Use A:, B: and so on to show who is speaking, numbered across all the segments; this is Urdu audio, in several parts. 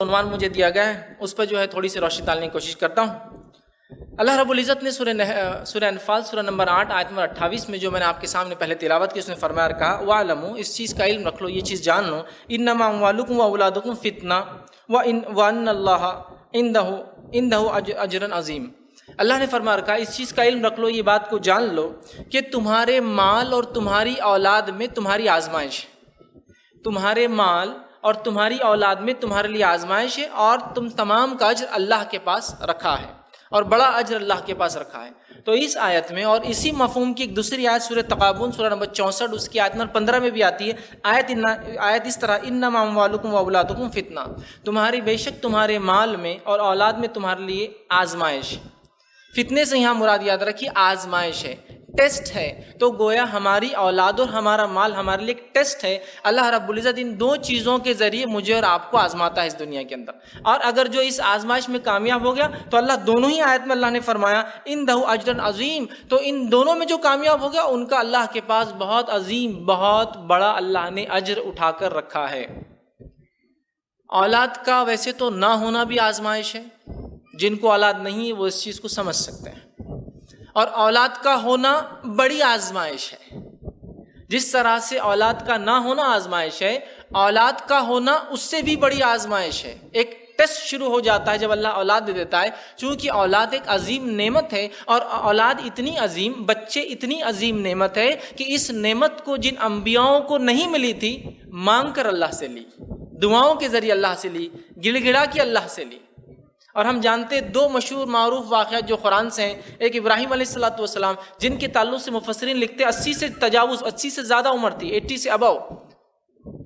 A: عنوان مجھے دیا گیا ہے اس پر جو ہے تھوڑی سی روشنی ڈالنے کی کوشش کرتا ہوں۔ اللہ رب العزت نے سورہ انفال سورہ نمبر 8 آیت نمبر 28 میں جو میں نے آپ کے سامنے پہلے تلاوت کی، اس میں فرمایا اور کہا وَاعْلَمُوا، اس چیز کا علم رکھ لو، یہ چیز جان لو، إِنَّمَا أَمْوَالُكُمْ وَأَوْلَادُكُمْ فِتْنَةٌ وَأَنَّ اللَّهَ عِندَهُ أَجْرٌ عَظِيمٌ۔ اللہ نے فرمایا اور کہا اس چیز کا علم رکھ لو، یہ بات کو جان لو کہ تمہارے مال اور تمہاری اولاد میں تمہاری آزمائش ہے، تمہارے مال اور تمہاری اولاد میں تمہارے لیے آزمائش ہے، اور تم تمام کا اجر اللہ کے پاس رکھا ہے، اور بڑا اجر اللہ کے پاس رکھا ہے۔ تو اس آیت میں اور اسی مفہوم کی ایک دوسری آیت سورہ تغابن سورہ نمبر 64 اس کی آیت نمبر 15 میں بھی آتی ہے۔ آیت اس طرح انما اموالکم واولادکم فتنہ، تمہاری بے شک تمہارے مال میں اور اولاد میں تمہارے لیے آزمائش۔ فتنے سے یہاں مراد یاد رکھیے آزمائش ہے، ٹیسٹ ہے۔ تو گویا ہماری اولاد اور ہمارا مال ہمارے لیے ایک ٹیسٹ ہے۔ اللہ رب العزت ان دو چیزوں کے ذریعے مجھے اور آپ کو آزماتا ہے اس دنیا کے اندر، اور اگر جو اس آزمائش میں کامیاب ہو گیا تو اللہ دونوں ہی آیت میں اللہ نے فرمایا اِنَّهُ أَجْرٌ عَظِيمٌ، تو ان دونوں میں جو کامیاب ہو گیا ان کا اللہ کے پاس بہت عظیم، بہت بڑا اللہ نے اجر اٹھا کر رکھا ہے۔ اولاد کا ویسے تو نہ ہونا بھی آزمائش ہے، جن کو اولاد نہیں وہ اس چیز کو سمجھ سکتے ہیں، اور اولاد کا ہونا بڑی آزمائش ہے۔ جس طرح سے اولاد کا نہ ہونا آزمائش ہے، اولاد کا ہونا اس سے بھی بڑی آزمائش ہے۔ ایک ٹیسٹ شروع ہو جاتا ہے جب اللہ اولاد دے دیتا ہے، چونکہ اولاد ایک عظیم نعمت ہے، اور اولاد اتنی عظیم، بچے اتنی عظیم نعمت ہے کہ اس نعمت کو جن انبیاؤں کو نہیں ملی تھی مانگ کر اللہ سے لی، دعاؤں کے ذریعے اللہ سے لی، گڑ گڑا کے اللہ سے لی۔ اور ہم جانتے دو مشہور معروف واقعات جو قرآن سے ہیں، ایک ابراہیم علیہ السلام جن کے تعلق سے مفسرین لکھتے 80 سے تجاوز، 80 سے زیادہ عمر تھی، 80 سے ابو،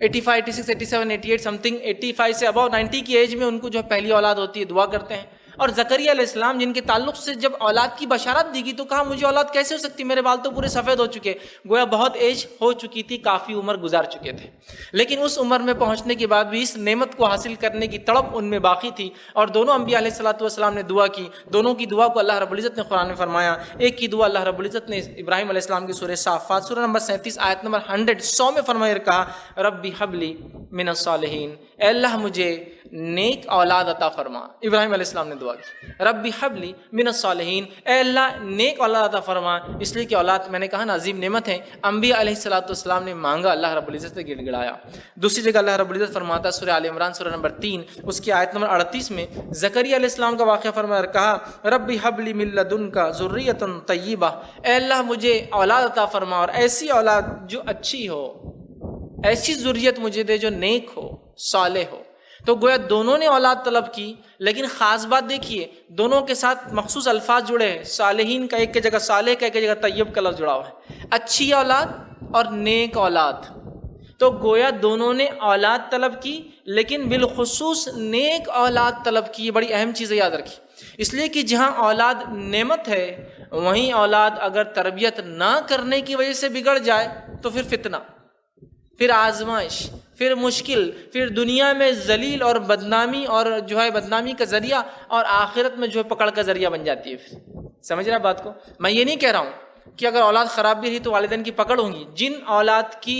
A: 85 86 87 88 سم تھنگ، 85 سے ابو 90 کی ایج میں ان کو جو پہلی اولاد ہوتی ہے دعا کرتے ہیں۔ اور زکریا علیہ السلام جن کے تعلق سے جب اولاد کی بشارت دی گئی تو کہا مجھے اولاد کیسے ہو سکتی، میرے بال تو پورے سفید ہو چکے، گویا بہت ایج ہو چکی تھی، کافی عمر گزار چکے تھے، لیکن اس عمر میں پہنچنے کے بعد بھی اس نعمت کو حاصل کرنے کی تڑپ ان میں باقی تھی۔ اور دونوں انبیاء علیہ السلام نے دعا کی، دونوں کی دعا کو اللہ رب العزت نے قرآن میں فرمایا۔ ایک کی دعا اللہ رب العزت نے ابراہیم علیہ السلام کی سورہ صافات سورہ نمبر 37 آیت نمبر 100 میں فرمایا اور کہا ربی حب لی من الصالحین، اے اللہ مجھے نیک اولاد عطا فرما۔ ابراہیم علیہ السلام نے دعا کی ربی حب لی من الصالحین، اے اللہ نیک اولاد عطا فرما، اس لیے کہ اولاد میں نے کہا نا عظیم نعمت ہے۔ انبیاء علیہ السلام نے مانگا، اللہ رب العزت نے گڑ گڑایا۔ دوسری جگہ اللہ رب العزت فرماتا ہے سورہ آل عمران سورہ نمبر 3 اس کی آیت نمبر 38 میں زکریا علیہ السلام کا واقعہ فرمایا اور کہا ربی حب لی من لدنک ذریۃ طیبہ، اے اللہ مجھے اولاد عطا فرما اور ایسی اولاد جو اچھی ہو، ایسی ذریت مجھے دے جو نیک ہو، صالح ہو۔ تو گویا دونوں نے اولاد طلب کی، لیکن خاص بات دیکھیے دونوں کے ساتھ مخصوص الفاظ جڑے ہیں، صالحین کا ایک کی جگہ صالح کا، ایک کی جگہ طیب کا لفظ جڑا ہوا ہے، اچھی اولاد اور نیک اولاد۔ تو گویا دونوں نے اولاد طلب کی، لیکن بالخصوص نیک اولاد طلب کی۔ یہ بڑی اہم چیز ہے، یاد رکھیے، اس لیے کہ جہاں اولاد نعمت ہے وہیں اولاد اگر تربیت نہ کرنے کی وجہ سے بگڑ جائے تو پھر فتنہ، پھر آزمائش، پھر مشکل، پھر دنیا میں ذلیل اور بدنامی، اور جو ہے بدنامی کا ذریعہ، اور آخرت میں جو ہے پکڑ کا ذریعہ بن جاتی ہے۔ پھر سمجھ رہے ہیں بات کو؟ میں یہ نہیں کہہ رہا ہوں کہ اگر اولاد خراب بھی رہی تو والدین کی پکڑ ہوں گی،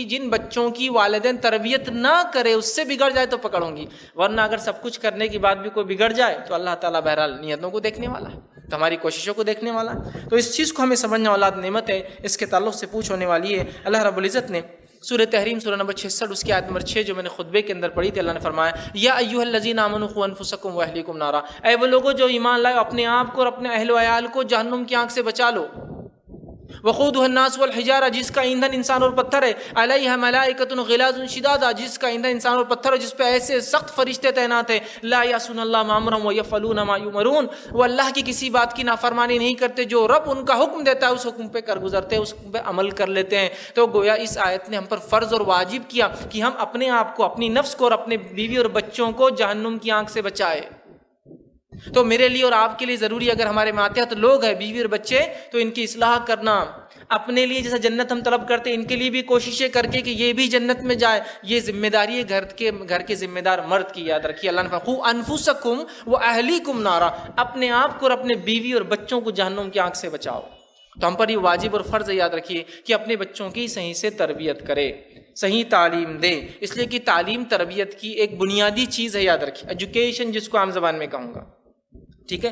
A: جن بچوں کی والدین تربیت نہ کرے اس سے بگڑ جائے تو پکڑ ہوں گی، ورنہ اگر سب کچھ کرنے کے بعد بھی کوئی بگڑ جائے تو اللہ تعالیٰ بہرحال نیتوں کو دیکھنے والا ہے، تو ہماری کوششوں کو دیکھنے والا ہے۔ تو اس چیز کو ہمیں سمجھنا، اولاد نعمت ہے، اس کے تعلق سے پوچھ ہونے والی ہے۔ اللہ رب العزت نے سورہ تحریم سورہ نمبر 66 اس کی آیت نمبر 6 جو میں نے خطبے کے اندر پڑھی تھی، اللہ نے فرمایا یا ایھا الذین آمنوا قوا انفسکم واہلیکم نارا، اے وہ لوگوں جو ایمان لائے اپنے آپ کو اور اپنے اہل و عیال کو جہنم کی آگ سے بچا لو۔ وقودها الناس والحجارہ، جس کا ایندھن انسان اور پتھر ہے، علیہا ملائکۃ غلاظ شداد، جس کا ایندھن انسان اور پتھر ہے، جس پہ ایسے سخت فرشتے تعینات ہیں، لا یعصون اللہ ما امرهم ویفعلون ما یؤمرون، وہ اللہ کی کسی بات کی نافرمانی نہیں کرتے، جو رب ان کا حکم دیتا ہے اس حکم پہ کر گزرتے ہیں، اس حکم پہ عمل کر لیتے ہیں۔ تو گویا اس آیت نے ہم پر فرض اور واجب کیا کہ ہم اپنے آپ کو، اپنی نفس کو اور اپنے بیوی اور بچوں کو جہنم کی آنکھ سے بچائے۔ تو میرے لیے اور آپ کے لیے ضروری، اگر ہمارے ماتحت لوگ ہیں بیوی اور بچے، تو ان کی اصلاح کرنا، اپنے لیے جیسا جنت ہم طلب کرتے ہیں ان کے لیے بھی کوششیں کر کے کہ یہ بھی جنت میں جائے، یہ ذمہ داری ہے گھر کے ذمہ دار مرد کی، یاد رکھیے۔ اللہ نے فرمایا قوا انفسکم واہلیکم نارا، اپنے آپ کو اور اپنے بیوی اور بچوں کو جہنم کی آنکھ سے بچاؤ۔ تو ہم پر یہ واجب اور فرض ہے، یاد رکھیے، کہ اپنے بچوں کی صحیح سے تربیت کرے۔ صحیح تعلیم دیں، اس لیے کہ تعلیم تربیت کی ایک بنیادی چیز ہے، یاد رکھیں، ایجوکیشن جس کو عام زبان میں کہوں گا۔